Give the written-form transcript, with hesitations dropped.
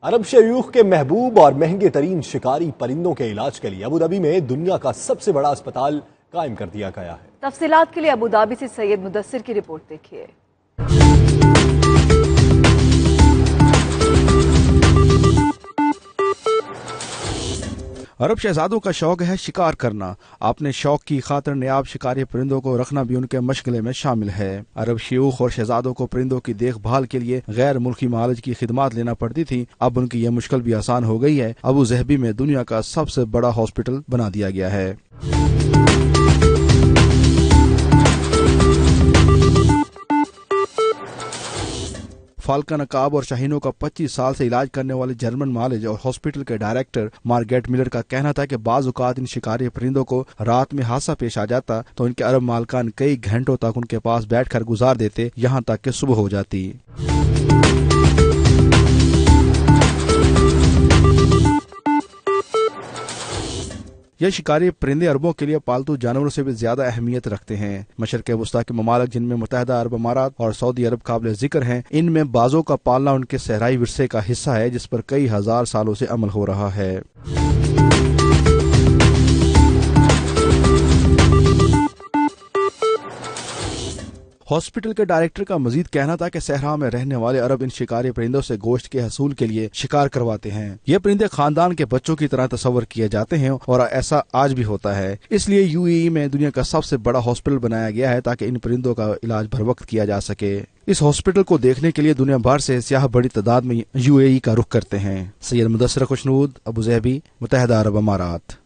عرب شیوخ کے محبوب اور مہنگے ترین شکاری پرندوں کے علاج کے لیے ابوظہبی میں دنیا کا سب سے بڑا اسپتال قائم کر دیا گیا ہے۔ تفصیلات کے لیے ابوظہبی سے سید مدثر کی رپورٹ دیکھیے۔ عرب شہزادوں کا شوق ہے شکار کرنا۔ اپنے شوق کی خاطر نیاب شکاری پرندوں کو رکھنا بھی ان کے مشغلے میں شامل ہے۔ عرب شیوخ اور شہزادوں کو پرندوں کی دیکھ بھال کے لیے غیر ملکی معالج کی خدمات لینا پڑتی تھی، اب ان کی یہ مشکل بھی آسان ہو گئی ہے۔ ابوظہبی میں دنیا کا سب سے بڑا ہاسپٹل بنا دیا گیا ہے۔ فالکن عقاب اور شاہینوں کا 25 سال سے علاج کرنے والے جرمن معالج اور ہاسپٹل کے ڈائریکٹر مارگریٹ ملر کا کہنا تھا کہ بعض اوقات ان شکاری پرندوں کو رات میں حادثہ پیش آ جاتا تو ان کے عرب مالکان کئی گھنٹوں تک ان کے پاس بیٹھ کر گزار دیتے، یہاں تک کہ صبح ہو جاتی۔ یہ شکاری پرندے عربوں کے لیے پالتو جانوروں سے بھی زیادہ اہمیت رکھتے ہیں۔ مشرق وسطیٰ کے ممالک جن میں متحدہ عرب امارات اور سعودی عرب قابل ذکر ہیں، ان میں بازوں کا پالنا ان کے صحرائی ورثے کا حصہ ہے جس پر کئی ہزار سالوں سے عمل ہو رہا ہے۔ ہاسپٹل کے ڈائریکٹر کا مزید کہنا تھا کہ صحرا میں رہنے والے عرب ان شکاری پرندوں سے گوشت کے حصول کے لیے شکار کرواتے ہیں۔ یہ پرندے خاندان کے بچوں کی طرح تصور کیے جاتے ہیں اور ایسا آج بھی ہوتا ہے۔ اس لیے UAE میں دنیا کا سب سے بڑا ہاسپٹل بنایا گیا ہے تاکہ ان پرندوں کا علاج بر وقت کیا جا سکے۔ اس ہاسپٹل کو دیکھنے کے لیے دنیا بھر سے سیاح بڑی تعداد میں UAE کا رخ کرتے ہیں۔ سید مدثر خوشنود، ابوظہبی، متحدہ عرب امارات۔